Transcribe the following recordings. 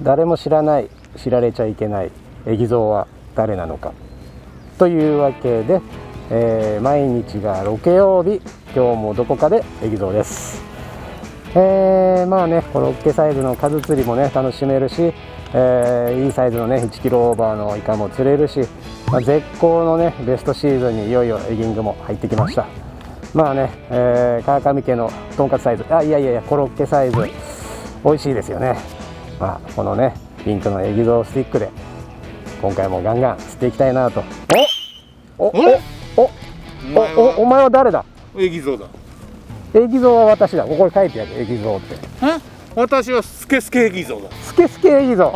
誰も知らない、知られちゃいけないエギゾウは誰なのかというわけで、毎日がロケ曜日、今日もどこかでエギゾウです。まあね、コロッケサイズの数釣りもね楽しめるし、いいサイズのね1キロオーバーのイカも釣れるし、絶好のねベストシーズンにいよいよエギングも入ってきました。まあね、川上家のとんかつサイズ、いやコロッケサイズ美味しいですよね。まあこのねピンクのエギゾウスティックで今回もガンガン釣っていきたいなと。お前は誰だ？エギゾウだ。エギゾウは私だ。ここに書いてあるエギゾウって。私はスケスケエギゾウだ。スケスケエギゾウ。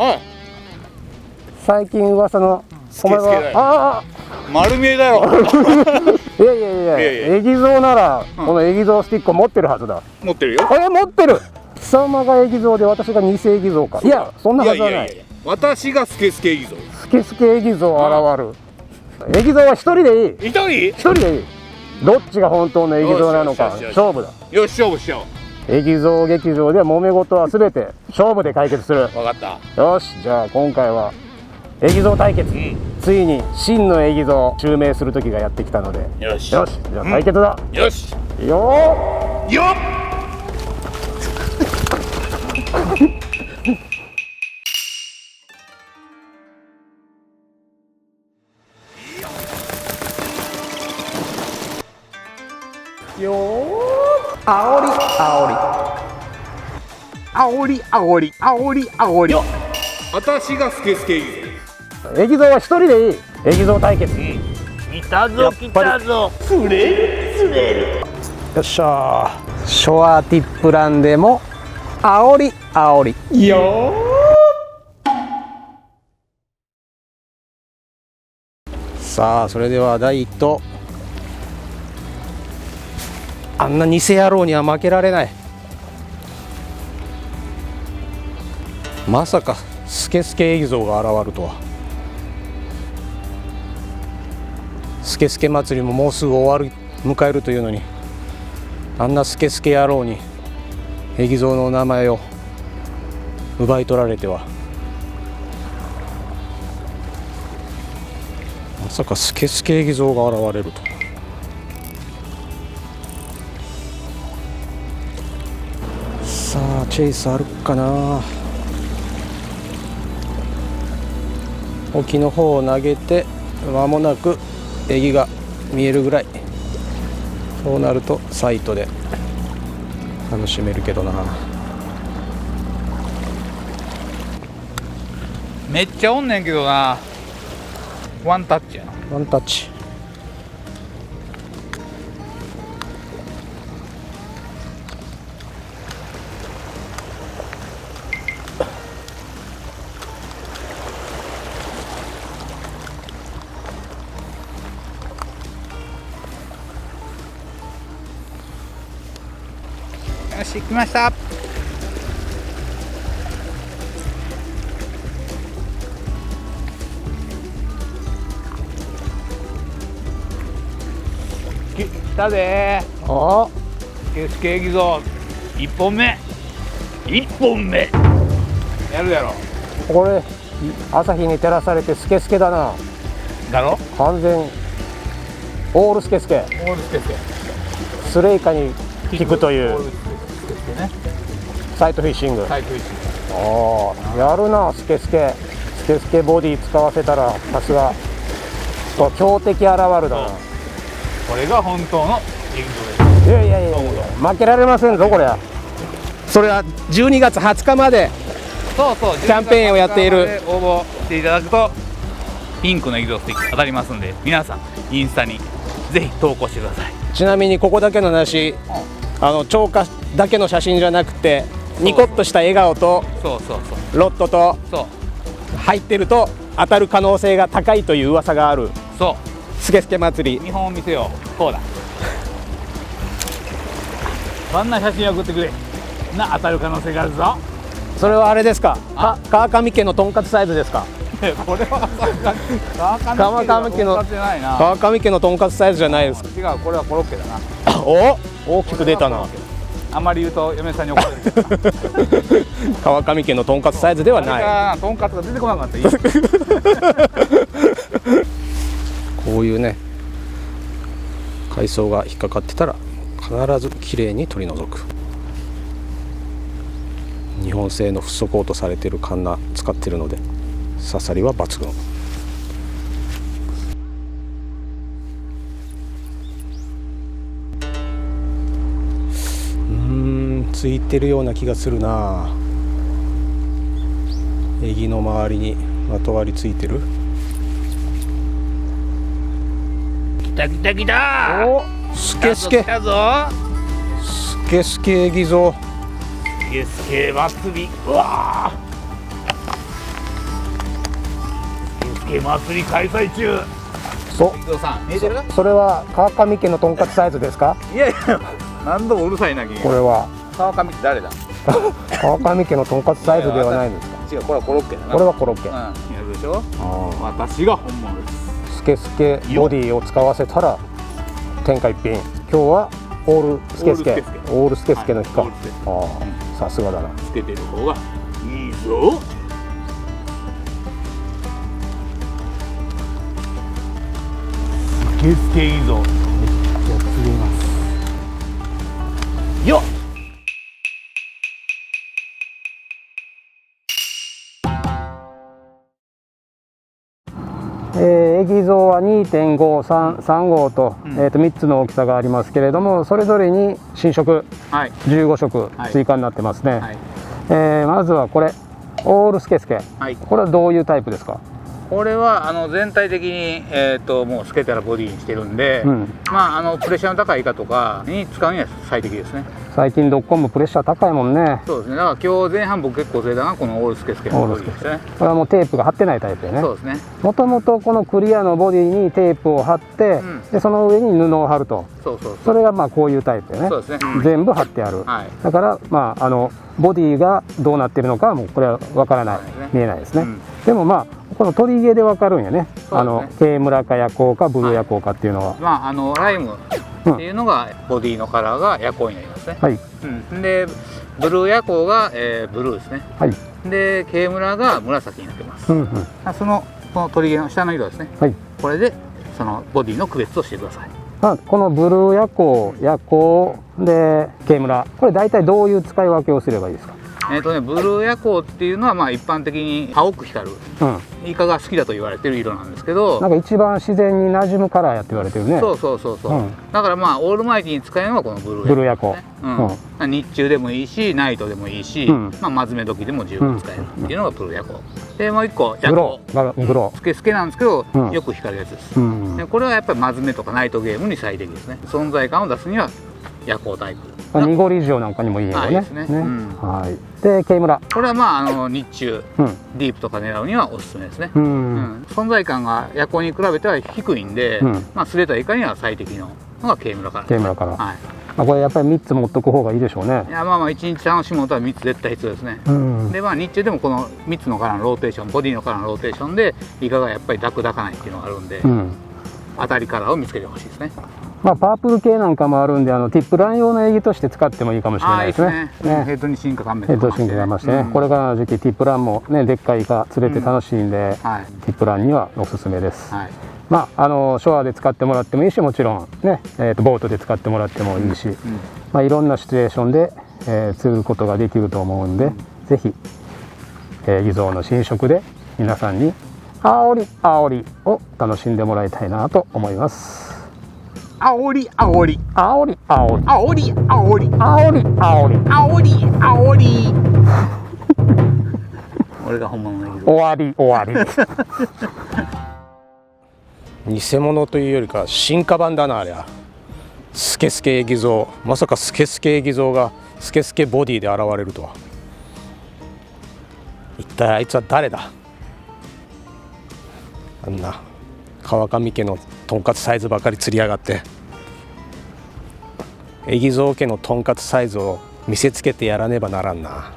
最近噂のスケスケだよ。丸見えだろ。いやエギゾウならこのエギゾウスティックを持ってるはずだ。持ってるよ。持ってる。貴様がエギゾウで私が偽エギゾウか。いやそんなはずはない。私がスケスケエギゾウ。スケスケエギゾウ現る。エギゾウは一人でいい。一人でいい。どっちが本当のエギゾウなのか勝負だ。よし勝負しよう。エギゾウ劇場では揉め事は全て勝負で解決する。分かった。よし、じゃあ今回はエギゾウ対決、ついに真のエギゾウを襲名する時がやってきたので、よしじゃあ対決だ。よしよっよー、あおり私がスケスケエギゾウ。エギゾウは一人でいい。エギゾウ対決。来たぞ釣れる。よっしゃー。ショアティップランでもあおりよー。さあそれでは第1投。あんな偽野郎には負けられない。まさかスケスケエギゾウが現るとは。スケスケ祭りももうすぐ迎えるというのに、あんなスケスケ野郎にエギゾウの名前を奪い取られては。まさかスケスケエギゾウが現れると。さあチェイスあるかな。沖の方を投げて間もなくエギが見えるぐらい。そうなるとサイトで楽しめるけどな。めっちゃおんねんけどな。ワンタッチやな。ワンタッチ。よし、来ました。来たぜー。スケスケエギゾウ1本目やるやろ。これ朝日に照らされてスケスケだな。だろ。完全オールスケスケ。スレイカに効くというサイトフィッシング。やるなスケスケボディ使わせたらさすが強敵現るだな。これが本当のエギゾウです。いや負けられませんぞこれは。それは12月20日までキャンペーンをやっている。応募していただくとピンクのエギゾウスティック当たりますんで、皆さんインスタにぜひ投稿してください。ちなみにここだけの話、超過だけの写真じゃなくてニコッとした笑顔とロットと入ってると当たる可能性が高いという噂がある。スケスケ祭り。見本を見せよう。こうだ。こんな写真送ってくれ。当たる可能性があるぞ。それはあれですか。川上家のとんかつサイズですか。これは川上家のとんかつサイズじゃないですか。違う、これはコロッケだな。大きく出たな。あまり言うと嫁さんに怒られるから川上家のとんかつサイズではない。とんかつが出てこなかったらいいこういうね海藻が引っかかってたら必ずきれいに取り除く。日本製のフッ素コートされているカンナ使ってるので刺さりは抜群。ついてるような気がするな。エギの周りにまとわりついてる。来た来た来た。お、スケスケ来たぞ。スケスケエギゾウ。スケスケ祭り。うわー。スケスケ祭り開催中。そ伊藤さん見えてる？それは川上家のとんかつサイズですか？いやいや何度もうるさいな君。これは川上って誰だ？川上家のとんかつサイズではないですか？違う、これはコロッケだな。これはコロッケ。うん、やるでしょ。あ私が本物です。ースケスケボディを使わせたら天下一品。今日はオールスケスケ、オールスケスケの日か。はいオールスケスケああ、さすがだな。つけてる方がいいぞ。スケスケいいぞ。めっちゃ釣れます。よっ。エギゾウは 2.5、3号と、3つの大きさがありますけれども、それぞれに新色はい。 15色はい追加になってますね。はい。まずはこれオールスケスケ。はい。これはどういうタイプですか？これは全体的にもうスケタラボディにしてるんで、うん、まあプレッシャーの高いイカとかに使うには最適ですね。最近ドッコンもプレッシャー高いもんね。そうですね。だから今日前半僕結構釣れたのがこのオールスケスケのボディですね。これはもうテープが貼ってないタイプよね。そうですね。もともとこのクリアのボディにテープを貼って、うんでその上に布を貼ると。そうそうそう。それがまあこういうタイプよね。そうですね。全部貼ってある。はい。だからまあボディがどうなってるのかはもうこれはわからない、そうですね見えないですね。うんでもまあこの取り毛でわかるんやね。そうですねケイムラか夜光かブルー夜光かっていうのは。まあライムっていうのがボディのカラーが夜光になりますね。はいうん。でブルー夜光が、ブルーですね。はい。でケイムラが紫になってます。うんうん。この取り毛の下の色ですね。はい。これでそのボディの区別をしてください。まあ、このブルー夜光でケイムラ、これ大体どういう使い分けをすればいいですか？ブルー夜光っていうのはまあ一般的に青く光るうん。イカが好きだと言われてる色なんですけど、なんか一番自然に馴染むカラーやって言われてるね。そうそうそうそう、うんだからまあオールマイティに使えるのはこのブルーブルー夜夜光。光ですね、日中でもいいしナイトでもいいし、うんまあ真面目時でも十分使えるっていうのがブルー夜光で、もう一個夜グロ光ー、グロスケスケなんですけど、うんよく光るやつです、ー。うん。でこれはやっぱり真面目とかナイトゲームに最適ですね。存在感を出すには夜光タイプまあ、濁り塩なんかにもいいよね。はいですねうんはい。でケイムラ。これはまあ日中うん。ディープとか狙うにはおすすめですね、う。存在感が夜光に比べては低いんで、うんまあ擦れたイカには最適のがケイムラからケイムラから。はい。まあ、これやっぱり3つ持っとく方がいいでしょうねい。やまあ1日楽しむことは3つ絶対必要ですね。うん。でまあ日中でもこの3つのカラーのローテーション、ボディのカラーのローテーションでイカがやっぱりダクダかないっていうのがあるんで、うん。当たりカラーを見つけてほしいですね。まあパープル系なんかもあるんで、ティップラン用のエギとして使ってもいいかもしれないですね。ヘッドに進化関連ヘッド神経がましてね、これからの時期ティップランもねでっかいイカ釣れて楽しいんで、はいティップランにはおすすめです。はいまあショアで使ってもらってもいいし、もちろんね、ボートで使ってもらってもいいし、まあいろんなシチュエーションで、釣ることができると思うんで、ぜひ偽造の新色で皆さんに煽りを楽しんでもらいたいなと思います。煽り煽り煽り煽り俺が本物のエギゾウ。終わり偽物というよりか進化版だなありゃ。スケスケエギゾウ、まさかスケスケエギゾウがスケスケボディで現れるとは。一体あいつは誰だ。あんな川上家のとんかつサイズばかり釣りやがって、エギゾウ家のとんかつサイズを見せつけてやらねばならんな。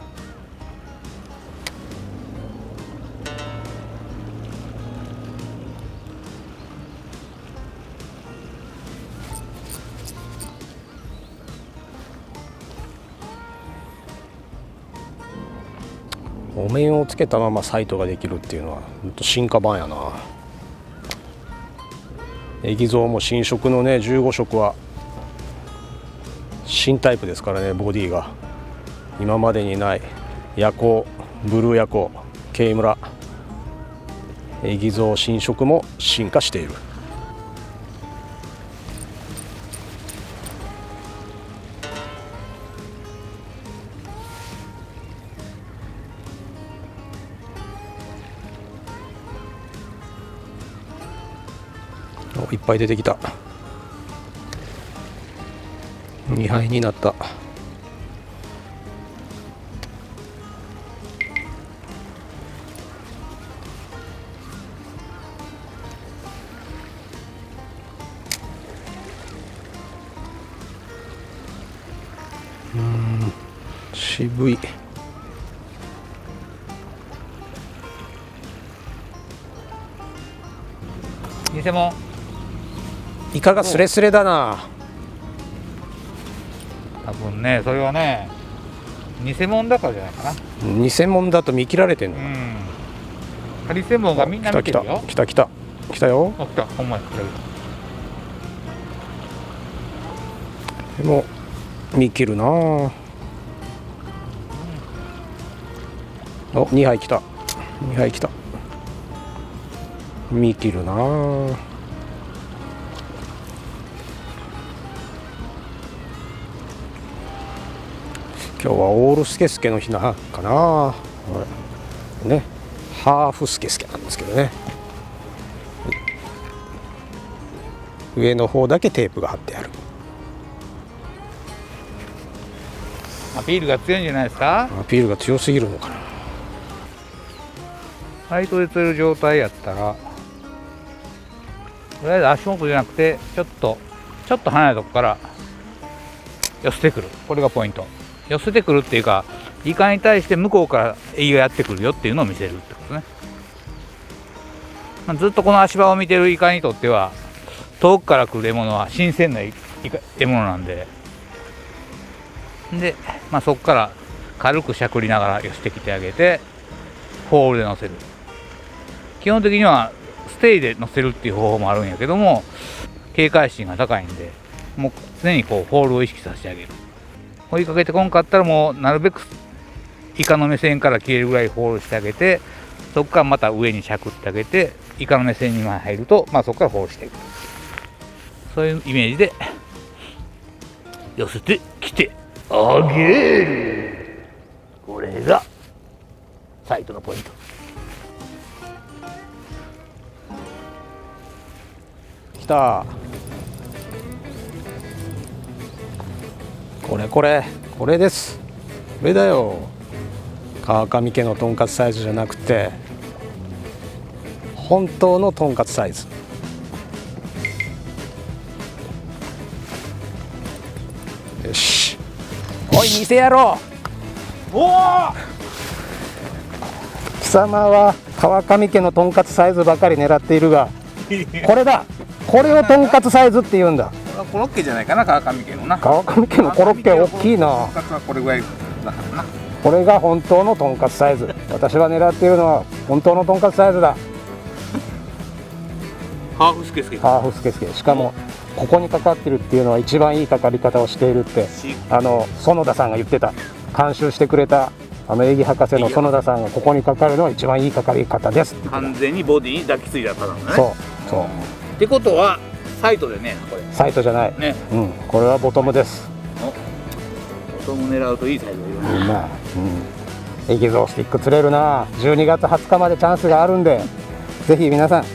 お面をつけたままサイトができるっていうのはほんと進化版やな。エギゾーも新色のね15色は新タイプですからね。ボディが今までにない夜光、ブルー夜光、K村、エギゾー新色も進化している。いっぱい出てきた。2杯になった。渋い。偽物。イカがスレスレだな。多分ね、それはね偽物だからじゃないかな。偽物だと見切られてんの。ハリセンボンがみんな見てるよ。来たよ。あ、来た。ほんまに来た。でも見切るな。お、2杯来た。見切るな。今日はオールスケスケの日なかな。ね、ハーフスケスケなんですけどね。上の方だけテープが貼ってある。アピールが強いんじゃないですか。アピールが強すぎるのかな。サイトで釣れる状態やったら、とりあえず足元じゃなくてちょっと離れたとこから寄せてくる。これがポイント。寄せてくるっていうか、イカに対して向こうからエギがやってくるよっていうのを見せるってことね。ずっとこの足場を見てるイカにとっては、遠くから来る獲物は新鮮な獲物なんで、そこから軽くしゃくりながら寄せてきてあげて、ホールで乗せる。基本的にはステイで乗せるっていう方法もあるんやけども、警戒心が高いんで、もう常にこうホールを意識させてあげる。追いかけてこんかったら、もうなるべくイカの目線から消えるぐらいホールしてあげて、そこからまた上にしゃくってあげて、イカの目線に入ると、そこからホールしていく。そういうイメージで寄せてきてあげる。これがサイトのポイント。来た。これです。これだよ。川上家のとんかつサイズじゃなくて本当のとんかつサイズ。よし、おい店野郎。おお、貴様は川上家のとんかつサイズばかり狙っているが、これだ。これをとんかつサイズって言うんだ。コロッケじゃないかな、川上家のな。川上家のコロッケ大きいな。とんかつはこれぐらいだからな。これが本当のとんかつサイズ。私が狙っているのは本当のとんかつサイズだ。ハーフスケスケ。ハーフスケスケ。しかもここにかかってるっていうのは一番いいかかり方をしているって、園田さんが言ってた。監修してくれたエギ博士の園田さんが、ここにかかるのは一番いいかかり方ですって。完全にボディに抱きついたパターンだね。そう。ってことはサイトでね、これサイトじゃないね。これはボトムです。ボトム狙うといいサイズがいるね。エギゾースティック釣れるな。12月20日までチャンスがあるんで、ぜひ皆さん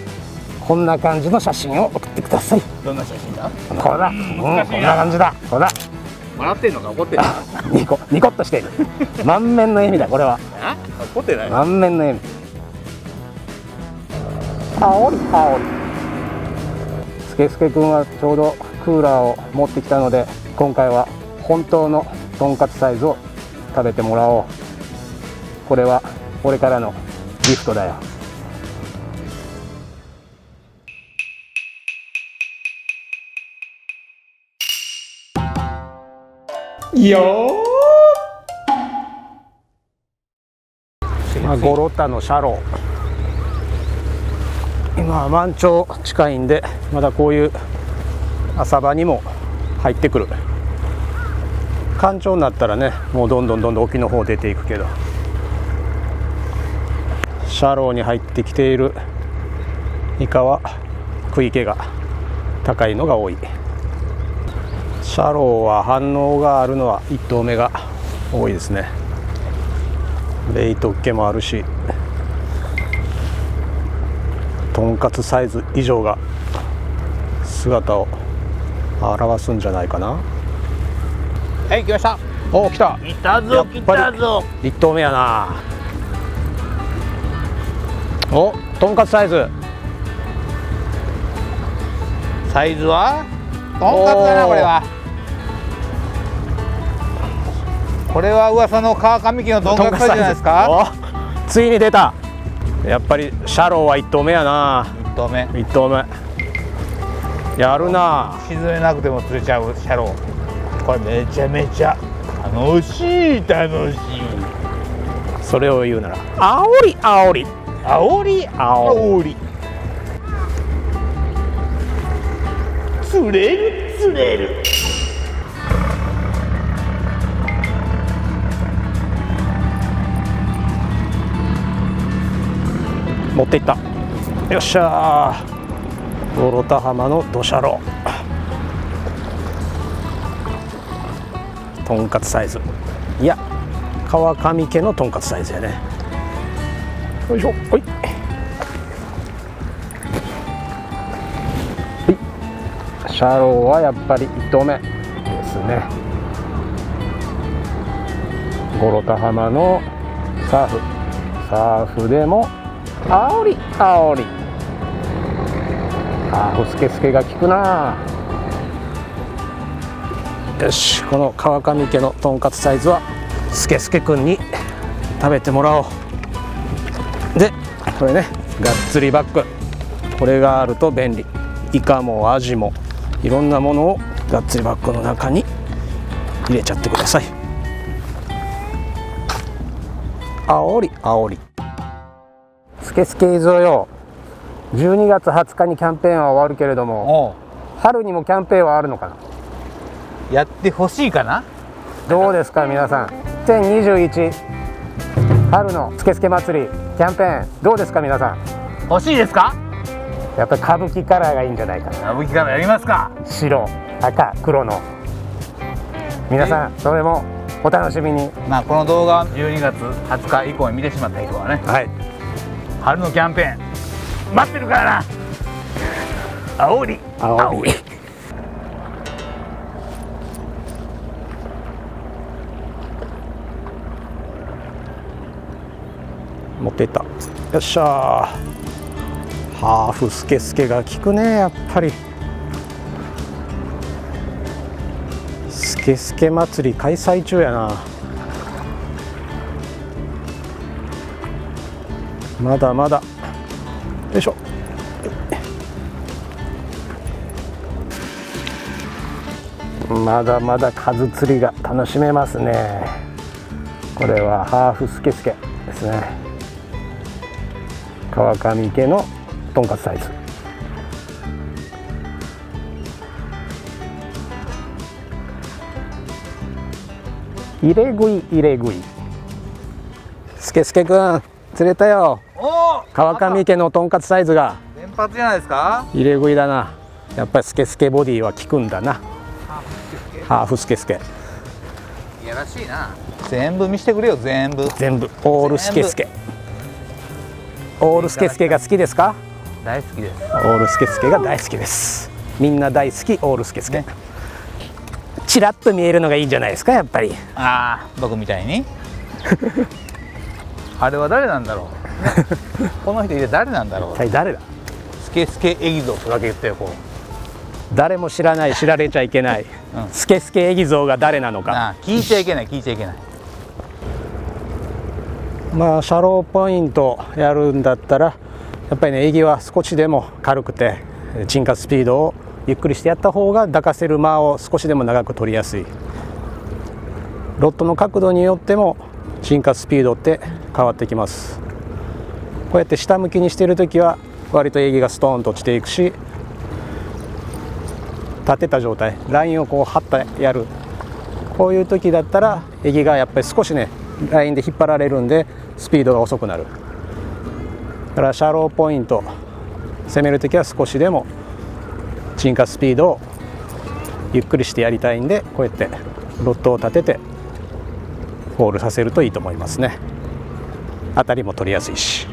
こんな感じの写真を送ってください。どんな写真だ。これだ。こんな感じだ。これだ。笑ってんのか怒ってんのか。ニコッとしている。満面の笑みだ。これは怒ってない。満面の笑み。あおり。スケスケ君はちょうどクーラーを持ってきたので、今回は本当のとんかつサイズを食べてもらおう。これはこれからのギフトだよ。ゴロタのシャロー、今は満潮近いんでまだこういう浅場にも入ってくる。干潮になったらねもうどんどん沖の方出ていくけど、シャローに入ってきているイカは食い気が高いのが多い。シャローは反応があるのは1頭目が多いですね。レイトっ気もあるし、とんかつサイズ以上が姿を表すんじゃないかな。はい、来ました。お、来た。来たぞ来たぞ。1頭目やな。お、とんかつサイズ。サイズはとんかつだな。これは噂の川上家のとんかつサイズじゃないですか。お、ついに出た。やっぱりシャローは1頭目やな。1頭目1頭目やるな。沈めなくても釣れちゃうシャロー。これめちゃめちゃ楽しい。それを言うならあおりあおりあおりあおり。釣れる釣れる。持っていった。よっしゃー、ゴロタ浜のドシャロー、とんかつサイズ。いや川上家のとんかつサイズやね。よいしょ。ほいシャローはやっぱり1頭目ですね。ゴロタ浜のサーフでもあおりあおり。スケスケが効くな。よし、この川上家のとんかつサイズはスケスケくんに食べてもらおう。でこれね、がっつりバッグ、これがあると便利。イカもアジもいろんなものをがっつりバッグの中に入れちゃってください。あおりあおり。スケスケイゾよ、12月20日にキャンペーンは終わるけれども、春にもキャンペーンはあるのかな。やってほしいかな。どうですか皆さん、2021春のスケスケ祭りキャンペーンどうですか皆さん。欲しいですか。やっぱり歌舞伎カラーがいいんじゃないかな。歌舞伎からやりますか。白赤黒の皆さん、それもお楽しみに。まあこの動画12月20日以降に見てしまった人はね、はい、春のキャンペーン待ってるからな。あおりあおり。持っていった。よっしゃー。ハーフスケスケが効くね。やっぱりスケスケ祭り開催中やな。まだまだ。よいしょ。まだまだ数釣りが楽しめますね。これはハーフスケスケですね。川上家のとんかつサイズ。入れ食い入れ食い。スケスケくん釣れたよ。川上家のとんかつサイズが連発じゃないですか。入れ食いだな。やっぱりスケスケボディは効くんだな。ハーフスケスケ。いやらしいな。全部見せてくれよ。全部オールスケスケ。オールスケスケが好きですか。大好きです。オールスケスケが大好きです。みんな大好きオールスケスケ、ね、チラッと見えるのがいいんじゃないですかやっぱり。ああ、僕みたいにあれは誰なんだろう、ね、この人いて誰なんだろう。一体誰だ。スケスケエギゾーとだけ言ってよ。こう誰も知らない、知られちゃいけない、スケスケエギゾーが誰なのか。聞いちゃいけない、聞いちゃいけない。まあシャローポイントやるんだったらやっぱりね、エギは少しでも軽くて沈下スピードをゆっくりしてやった方が抱かせる間を少しでも長く取りやすい。ロッドの角度によっても沈下スピードって変わってきます。こうやって下向きにしている時は割と襟がストーンと落ちていくし、立てた状態、ラインをこう張ったやる、こういう時だったら襟がやっぱり少しねラインで引っ張られるんでスピードが遅くなる。だからシャローポイント攻める時は少しでも沈下スピードをゆっくりしてやりたいんで、こうやってロッドを立ててフォールさせるといいと思いますね。当たりも取りやすいし、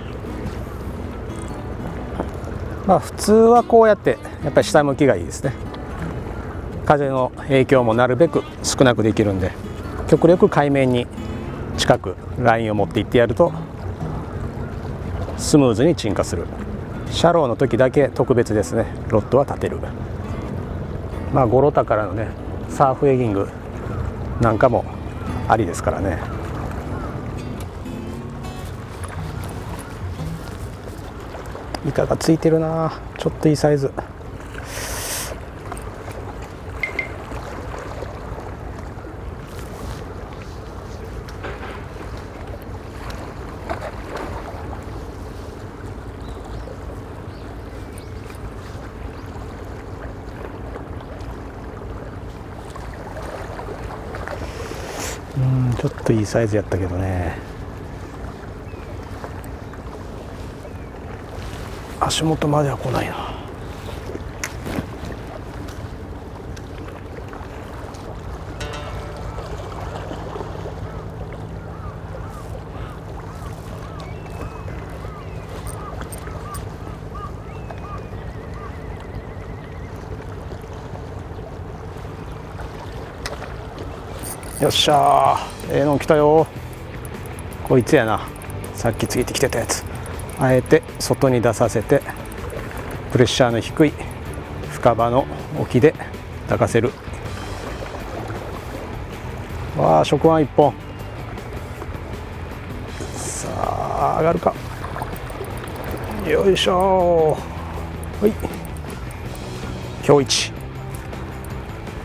まあ普通はこうやってやっぱり下向きがいいですね。風の影響もなるべく少なくできるんで、極力海面に近くラインを持っていってやるとスムーズに沈下する。シャローの時だけ特別ですね、ロッドは立てる。まあゴロタからのねサーフエギングなんかもありですからね。イカがついてるな、ちょっといいサイズ。ちょっといいサイズやったけどね。足元までは来ないな。よっしゃー、の来たよ。こいつやな、さっきついてきてたやつ。あえて外に出させてプレッシャーの低い深場の沖で抱かせる。わあ、触腕1本。さあ上がるか。よいしょー。はい、今日一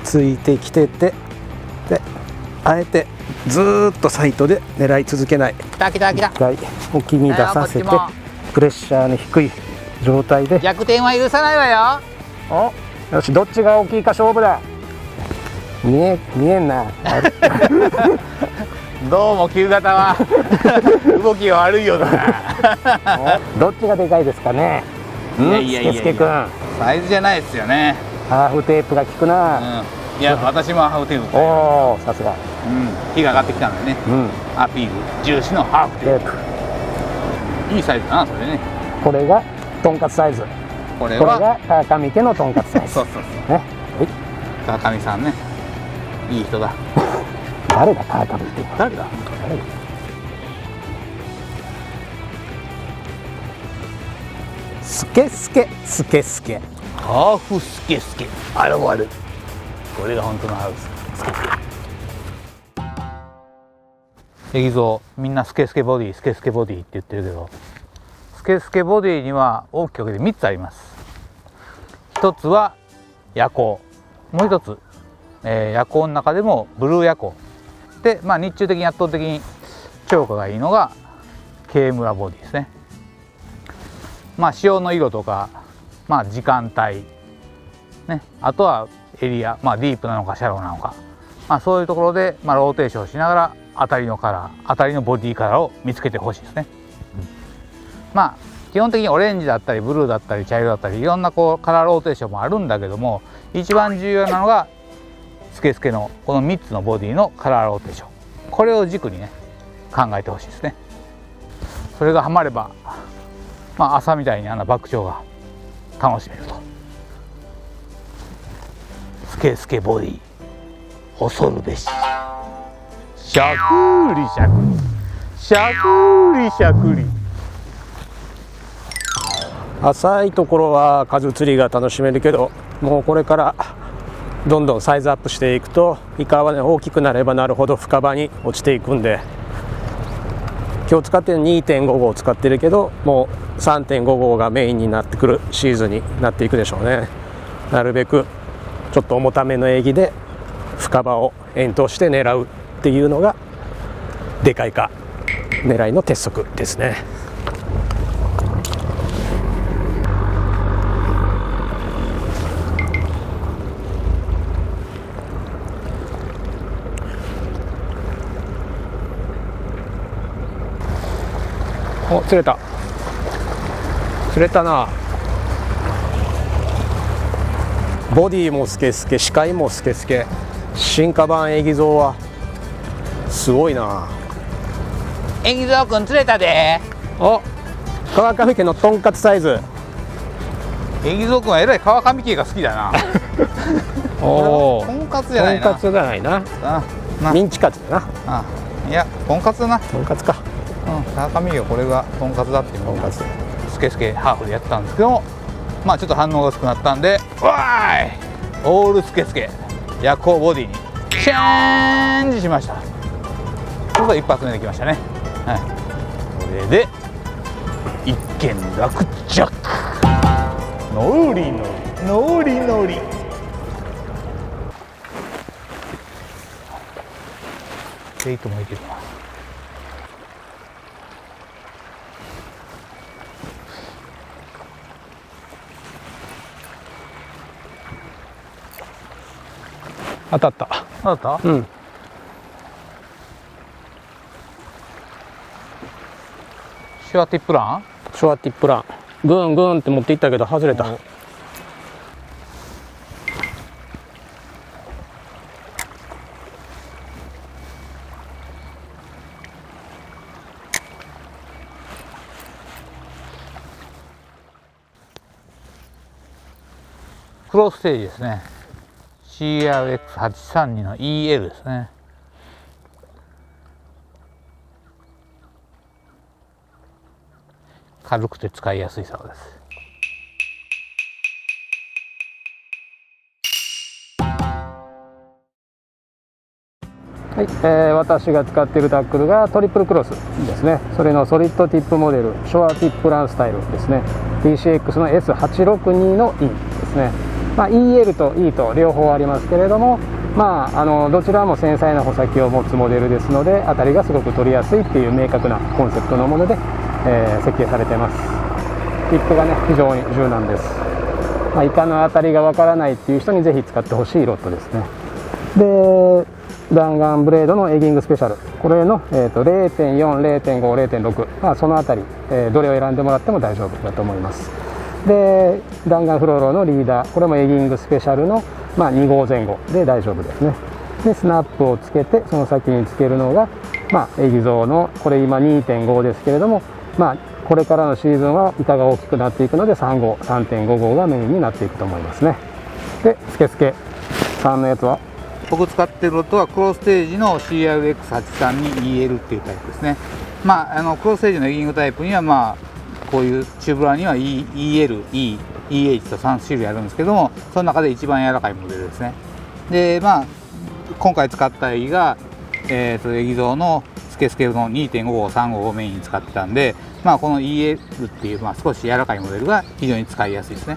ついてきてて、であえてずーっとサイトで狙い続けない。来た来た来た。一回沖に出させてプレッシャーの低い状態で。逆転は許さないわよ。お、よし、どっちが大きいか勝負だ。見えんな。どうも旧型は動きが悪いようだな。どっちがでかいですかね。いやいやいやいや、すけすけくん、サイズじゃないですよね。ハーフテープが効くな。いや、私もハーフテープ。おお、さすが。火が上がってきたのでね、アピール重視のハーフテープ。いいサイズだな、それね。これがとんかつサイズ。これが川上家のとんかつサイズ。そうそうそうね。川上さんね、いい人だ。誰だ川上って。誰だ。スケスケスケスケ。ハーフスケスケ。あるある。これが本当のハーフスケスケ。エギゾウ、みんなスケスケボディ、スケスケボディって言ってるけど、スケスケボディには大きく分けて3つあります。一つは夜光、もう一つ、夜光の中でもブルー夜光で、日中的に圧倒的に強化がいいのがケームラボディですね。潮の色とか、時間帯、ね、あとはエリア、ディープなのかシャローなのか、そういうところで、ローテーションしながら当たりのカラー、当たりのボディカラーを見つけてほしいですね。基本的にオレンジだったりブルーだったり茶色だったりいろんなカラーローテーションもあるんだけども、一番重要なのがスケスケのこの3つのボディのカラーローテーション、これを軸にね考えてほしいですね。それがハマれば、朝みたいに爆鳥が楽しめると。スケスケボディ恐るべし。しゃくりしゃくりしゃくりしゃくり。浅いところは数釣りが楽しめるけど、もうこれからどんどんサイズアップしていくとイカはね大きくなればなるほど深場に落ちていくんで、今日使ってる 2.5 号を使ってるけど、もう 3.5 号がメインになってくるシーズンになっていくでしょうね。なるべくちょっと重ためのエギで深場を遠投して狙うっていうのがでかいか狙いの鉄則ですね。お、釣れた。釣れたな。ボディもスケスケ、視界もスケスケ。進化版エギゾウはすごいな。エギゾウくん釣れたで。お、川上家のとんかつサイズ。エギゾウくんはえらい川上家が好きだな。おお、とんかつじゃないな。とんかつじゃないな。ミンチカツだな。いや、とんかつだな。とんかつか。川上家はこれがとんかつだっていうのをとんかつスケスケハーフでやってたんですけども、まあちょっと反応が薄くなったんで、わーい、オールスケスケ夜行ボディにチェンジしました。これが一発目できましたね。はい、これで一件落着。ノリノリノリノリ。ベイトもいけるな。当たった。当たった？うん。シュワティップラン？シュワティップラン。グーングーンって持っていったけど外れた。クロスステージですね。CRX832 の EL ですね。軽くて使いやすい竿です。はい、私が使っているタックルがトリプルクロスですね。それのソリッドティップモデル、ショアティップランスタイルですね。TCX の S862 の E ですね。EL と E と両方ありますけれども、どちらも繊細な穂先を持つモデルですので、当たりがすごく取りやすいっていう明確なコンセプトのもので、設計されています。ティップがね、非常に柔軟です。イカの当たりがわからないっていう人にぜひ使ってほしいロッドですね。で、弾丸ブレードのエギングスペシャル、これの、0.4、0.5、0.6、そのあたり、どれを選んでもらっても大丈夫だと思います。で、弾丸フロロのリーダー、これもエギングスペシャルの、2号前後で大丈夫ですね。で、スナップをつけて、その先につけるのが、エギゾウの、これ今 2.5 ですけれども、これからのシーズンはイカが大きくなっていくので3号、3.5 号がメインになっていくと思いますね。で、スケスケさんのやつは、僕使ってるロッドはクロスステージの CRX832EL っていうタイプですね。クロスステージのエギングタイプにはこういうチューブラーには EL、EH と3種類あるんですけども、その中で一番柔らかいモデルですね。で、今回使ったエギが、エギゾウのスケスケの 2.5 号、3号をメインに使ってたんで、この EL っていう、少し柔らかいモデルが非常に使いやすいですね。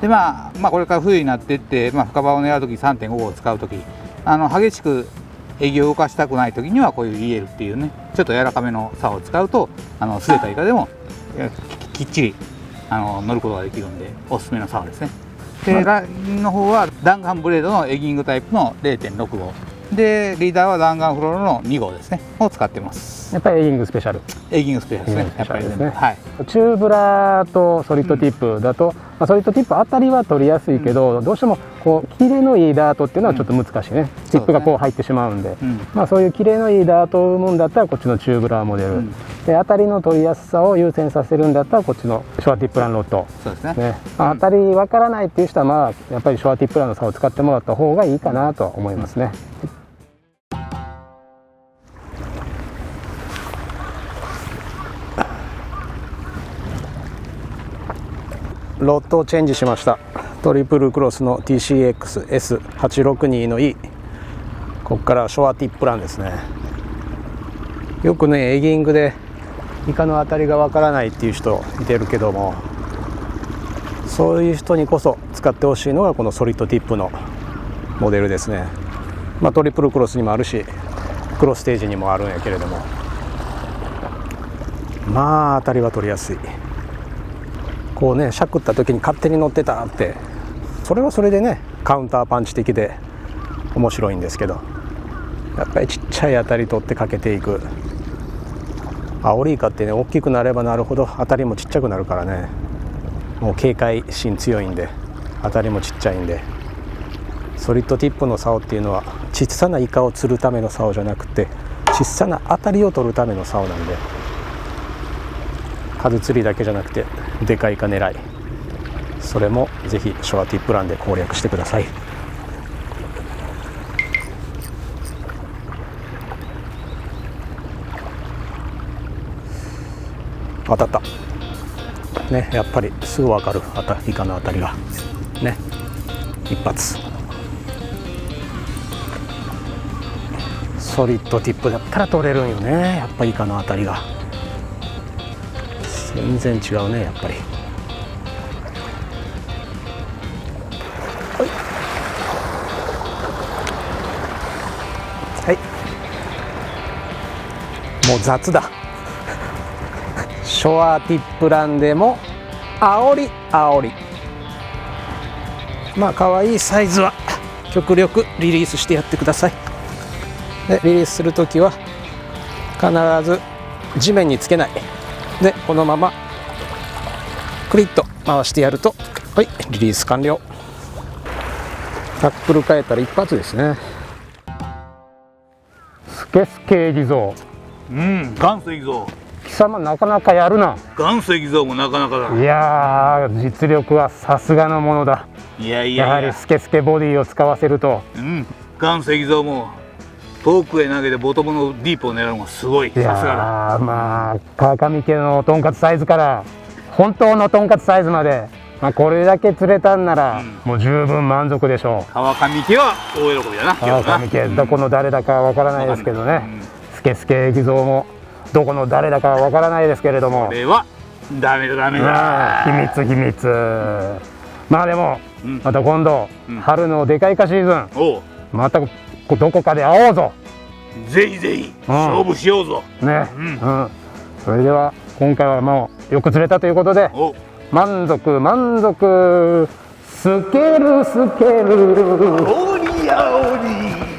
で、これから冬になっていって、深場を狙うとき 3.5 号を使うとき、激しくエギを動かしたくないときにはこういう EL っていうね、ちょっと柔らかめの竿を使うと、すれたイカでもきっちり乗ることができるんで、おすすめの竿ですね。で、ラインの方は弾丸ブレードのエギングタイプの 0.6 号で、リーダーは弾丸フロロの2号ですねを使ってます。やっぱりエギングスペシャル。エギングスペシャルですね。やっぱりですね。はい。チューブラーとソリッドティップだと、ソリッドティップ当たりは取りやすいけど、どうしてもこうキレのいいダートっていうのはちょっと難しいね。ティップがこう入ってしまうんで、そういうキレのいいダートを生むんだったらこっちのチューブラーモデル、で当たりの取りやすさを優先させるんだったらこっちのショアティップランロッド。そうですね。当たりわからないっていう人はやっぱりショアティップランの差を使ってもらった方がいいかなとは思いますね。ロッドをチェンジしました。トリプルクロスの TCX S862 の E、 ここからショアティップランですね。よくね、エギングでイカの当たりがわからないっていう人いてるけども、そういう人にこそ使ってほしいのがこのソリッドティップのモデルですね。トリプルクロスにもあるしクロスステージにもあるんやけれども、まあ当たりは取りやすい。こうね、しゃくった時に勝手に乗ってたって、それはそれでねカウンターパンチ的で面白いんですけど、やっぱりちっちゃい当たり取ってかけていく。アオリイカってね、大きくなればなるほど当たりもちっちゃくなるからね、もう警戒心強いんで当たりもちっちゃいんで、ソリッドティップの竿っていうのは小さなイカを釣るための竿じゃなくて、小さな当たりを取るための竿なんで、数釣りだけじゃなくてでかいイカ狙い、それもぜひショアティップランで攻略してください。当たったね、やっぱりすぐ分かる、イカの当たりがね、一発。ソリッドティップだったら取れるんよね、やっぱイカの当たりが全然違うね、やっぱり。はい、もう雑だ。ショアティップランでも煽り煽り、まあ可愛いサイズは極力リリースしてやってください。でリリースするときは必ず地面につけないで、このままクリッと回してやると、はい、リリース完了。タックル変えたら一発ですね。スケスケエギゾうん、元祖エギゾウ、貴様なかなかやるな。元祖エギゾもなかなかだ。いやー、実力はさすがのものだ。いやいやはやいや、りスケスケボディを使わせると、うん、元祖エギゾも遠くへ投げてボトムのディープを狙うのがすごい。いやさすがだ。ー、まあ川上家のとんかつサイズから本当のとんかつサイズまで、まあ、これだけ釣れたんなら、もう十分満足でしょう。川上家は大喜びだな。川上家、どこの誰だかはわからないですけどね、スケスケエギゾウもどこの誰だかはわからないですけれども、これはダメだダメだ。秘密秘密。まあでも、また今度、春のでかいかシーズン、おう、またどこかで会おうぞ。ぜひぜひ勝負しようぞ。ね、それでは今回はもうよく釣れたということで、おう、満足満足、スケルスケル。おりやおり。